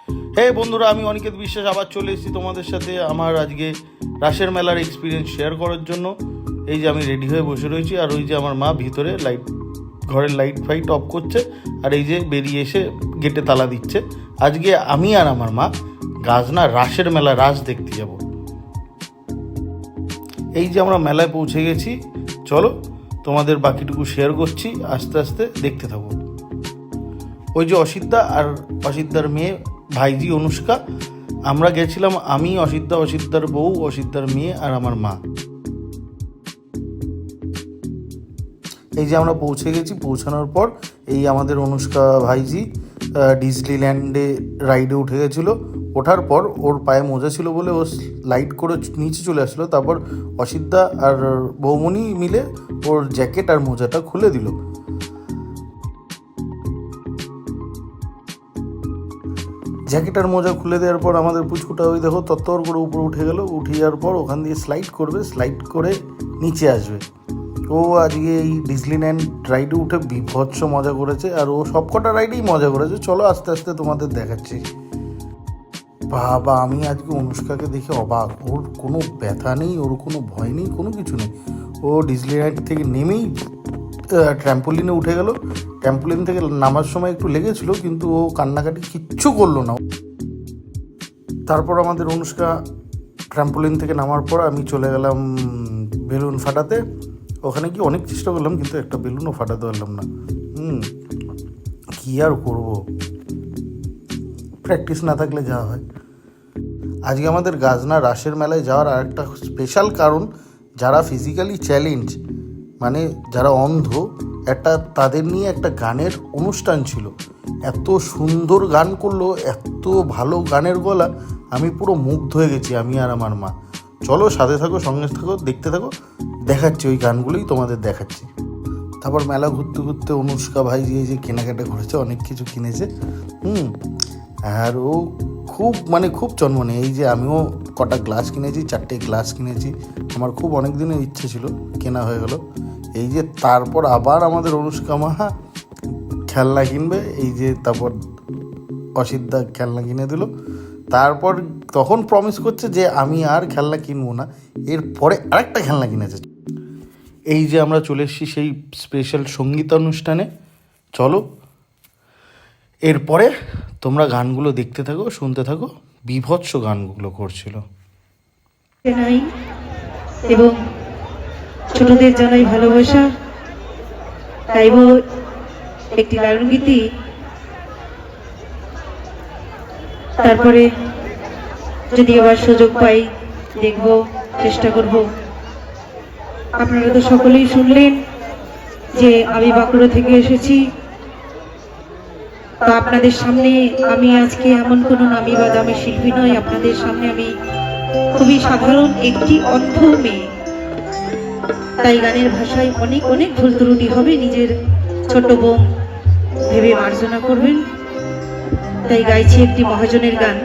হে বন্ধুরা, আমি অনিকেত বিশ্বাস আবার চলে এসেছি তোমাদের সাথে আমার আজকে রাসের মেলার এক্সপিরিয়েন্স শেয়ার করার জন্য। এই যে আমি রেডি হয়ে বসে রয়েছি, আর ওই যে আমার মা ভিতরে ঘরের লাইট ফাইট অফ করছে, আর এই যে বেরিয়ে এসে গেটে তালা দিচ্ছে। আজকে আমি আর আমার মা গাজনা রাসের মেলা রাস দেখতে যাব। এই যে আমরা মেলায় পৌঁছে গেছি, চলো তোমাদের বাকিটুকু শেয়ার করছি, আস্তে আস্তে দেখতে থাকো। ওই যে অসিতদা আর অসিতদার মেয়ে ভাইজি অনুষ্কা, আমরা গেছিলাম আমি, অসিতদার বউ, অসিতদার মেয়ে আর আমার মা। এই যে আমরা পৌঁছে গেছি, পৌঁছানোর পর এই আমাদের অনুষ্কা ভাইজি ডিজনিল্যান্ডে রাইডে উঠে গেছিলো। ওঠার পর ওর পায়ে মোজা ছিল বলে ও স্লাইড করে নিচে চলে আসলো। তারপর অসিতদা আর বৌমণি মিলে ওর জ্যাকেট আর মোজাটা খুলে দিল। জ্যাকেট আর মোজা খুলে দেওয়ার পর আমাদের পুচকুটা ওই দেখো তত্তর করে উপরে উঠে গেল। উঠে যাওয়ার পর ওখান দিয়ে স্লাইড করবে, স্লাইড করে নিচে আসবে। ও আজকে এই ডিজনিল্যান্ড রাইডে উঠে বিভৎস মজা করেছে, আর ও সবকটা রাইডেই মজা করেছে। চলো আস্তে আস্তে তোমাদের দেখাচ্ছি। বাবা, আমি আজকে অনুষ্কাকে দেখে অবাক। ওর কোনো ব্যথা নেই, ওর কোনো ভয় নেই, কোনো কিছু নেই। ও ডিজনিল্যান্ড থেকে নেমেই ট্র্যাম্পোলিনে উঠে গেল। ট্র্যাম্পোলিন থেকে নামার সময় একটু লেগেছিল, কিন্তু ও কান্নাকাটি কিচ্ছু করলো না। তারপর আমাদের অনুষ্কা ট্র্যাম্পোলিন থেকে নামার পর আমি চলে গেলাম বেলুন ফাটাতে। ওখানে কি অনেক চেষ্টা করলাম, কিন্তু একটা বেলুনও ফাটাতে পারলাম না। কি আর করব, প্র্যাকটিস না থাকলে যা হয়। আজকে আমাদের গাজনা রাসের মেলায় যাওয়ার আর একটা স্পেশাল কারণ, যারা ফিজিক্যালি চ্যালেঞ্জ, মানে যারা অন্ধ, তাদের নিয়ে একটা গানের অনুষ্ঠান ছিল। এত সুন্দর গান করলো, এত ভালো গানের গলা, আমি পুরো মুগ্ধ হয়ে গেছি, আমি আর আমার মা। চলো সাথে থাকো, সঙ্গে থাকো, দেখতে থাকো, দেখাচ্ছি ওই গানগুলোই তোমাদের দেখাচ্ছি। তারপর মেলা ঘুরতে ঘুরতে অনুষ্কা ভাই যে কেনাকাটা করেছে, অনেক কিছু কিনেছে। আর ও খুব চনমনে। এই যে আমিও কটা গ্লাস কিনেছি, 4টে গ্লাস কিনেছি। আমার খুব অনেক দিনের ইচ্ছে ছিল, কেনা হয়ে গেল। এই যে তারপর আবার আমাদের অনুষ্কা মা খেলনা কিনবে। এই যে তারপর অসিতদা খেলনা কিনে দিল। তারপর তখন প্রমিস করছে যে আমি আর খেলনা কিনবো না, এরপরে আরেকটা খেলনা কিনেছে। এই যে আমরা চলে এসেছি সেই স্পেশাল সঙ্গীত অনুষ্ঠানে। চলো এরপরে তোমরা গানগুলো দেখতে থাকো, শুনতে থাকো। বিভৎস গানগুলো করছিল। এবং ছোটদের জানাই ভালোবাসা। গাইব একটি লালন গীতি, তারপরে যদি আবার সুযোগ পাই দেখব, চেষ্টা করব। আপনারা তো সকলেই শুনলেন যে আমি বাঁকুড়া থেকে এসেছি। তো আপনাদের সামনে আমি আজকে এমন কোনো নামি বা দামি শিল্পী নই। আপনাদের সামনে আমি খুবই সাধারণ একটি অন্ধ মেয়ে, তাই গানের ভাষায় অনেক অনেক ভুল ত্রুটি হবে, নিজের ছোট বোন ভেবে মার্জনা করবেন। তাই গাইছি একটি মহাজনের গান।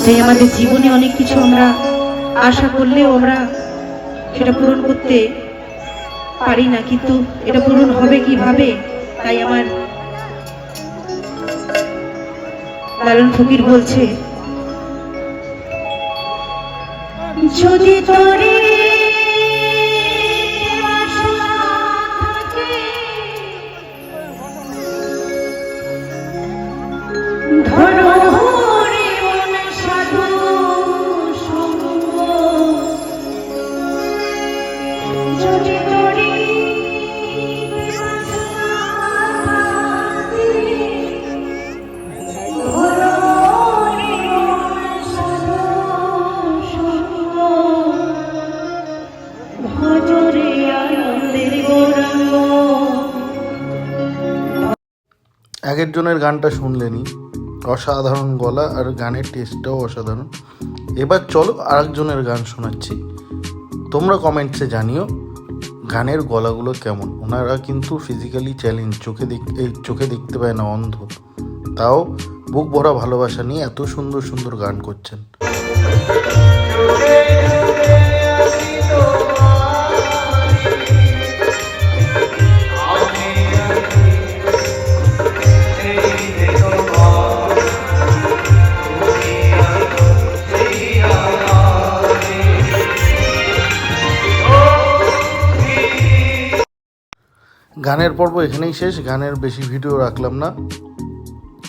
তাই আমাদের জীবনে অনেক কিছু আমরা আশা করলেও আমরা সেটা পূরণ করতে পারি না, কিন্তু এটা পূরণ হবে কিভাবে। তাই আমার লালন ফকির বলছে, যদি তোরে আগের জনের গানটা শুনলেনি, অসাধারণ গলা আর গানের টেস্টটাও অসাধারণ। এবার চলো আরেকজনের গান শোনাচ্ছি। তোমরা কমেন্টসে জানিও গানের গলাগুলো কেমন। ওনারা কিন্তু ফিজিক্যালি চ্যালেঞ্জ, চোখে দেখতে পায় না, অন্ধ, তাও বুক ভরা ভালোবাসা নিয়ে এত সুন্দর সুন্দর গান করছেন। গানের পর্ব এখানেই শেষ, গানের বেশি ভিডিও রাখলাম না।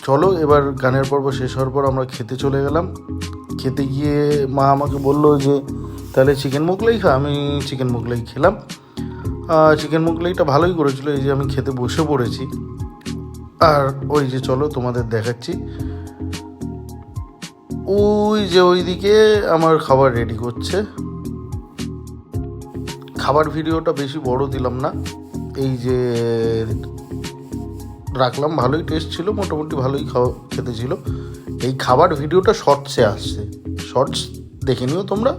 চলো এবার গানের পর্ব শেষ হওয়ার পর আমরা খেতে চলে গেলাম। খেতে গিয়ে মা আমাকে বললো যে তাহলে চিকেন মোগলাই খা। আমি চিকেন মোগলাই খেলাম। চিকেন মোগলাইটা ভালোই করেছিল। এই যে আমি খেতে বসে পড়েছি, আর ওই যে চলো তোমাদের দেখাচ্ছি, ওই যে ওইদিকে আমার খাবার রেডি করছে। খাবার ভিডিওটা বেশি বড় দিলাম না, এই যে রাখলাম। ভালোই টেস্ট ছিল, মোটামুটি ভালোই খেতে ছিল। এই খাবার ভিডিওটা শর্টসে আসছে, শর্টস দেখে নিও তোমরা।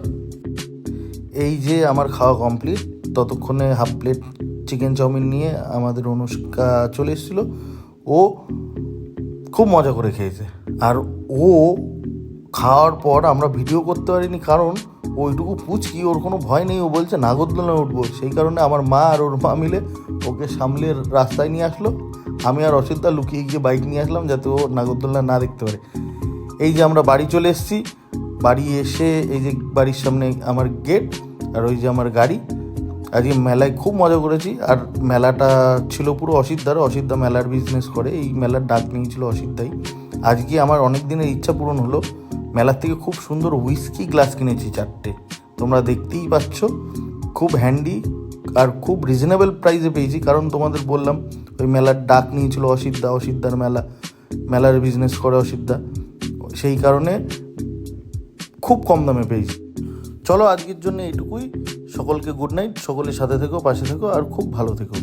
এই যে আমার খাওয়া কমপ্লিট। ততক্ষণে হাফ প্লেট চিকেন চাউমিন নিয়ে আমাদের অনুষ্কা চলে এসেছিল। ও খুব মজা করে খেয়েছে, আর ও খাওয়ার পর আমরা ভিডিও করতে পারিনি, কারণ ওইটুকু পুচকি, ওর কোনো ভয় নেই। ও বলছে নাগরদোলনায় উঠবো। সেই কারণে আমার মা আর ওর মা মিলে ওকে সামলে রাস্তায় নিয়ে আসলো। আমি আর অসিতদা লুকিয়ে গিয়ে বাইক নিয়ে আসলাম, যাতে ও নাগরদোলনা না দেখতে পারে। এই যে আমরা বাড়ি চলে এসেছি। বাড়ি এসে এই যে বাড়ির সামনে আমার গেট, আর ওই যে আমার গাড়ি। আজকে মেলায় খুব মজা করেছি। আর মেলাটা ছিল পুরো অসিতদা মেলার বিজনেস করে, এই মেলার ডাক নিয়েছিল অসিতদাই। আজকে আমার অনেক দিনের ইচ্ছা পূরণ হলো। মেলার থেকে খুব সুন্দর হুইস্কি গ্লাস কিনেছি 4টে, তোমরা দেখতেই পাচ্ছ। খুব হ্যান্ডি আর খুব রিজনেবল প্রাইসে পেয়েছি, কারণ তোমাদের বললাম ওই মেলার ডাক নিয়েছিল অসিতদার মেলার বিজনেস করে অসিতদা, সেই কারণে খুব কম দামে পেয়েছি। চলো আজকের জন্য এইটুকুই। সকলকে গুড নাইট। সকলের সাথে থেকো, পাশে থেকো, আর খুব ভালো থেকো।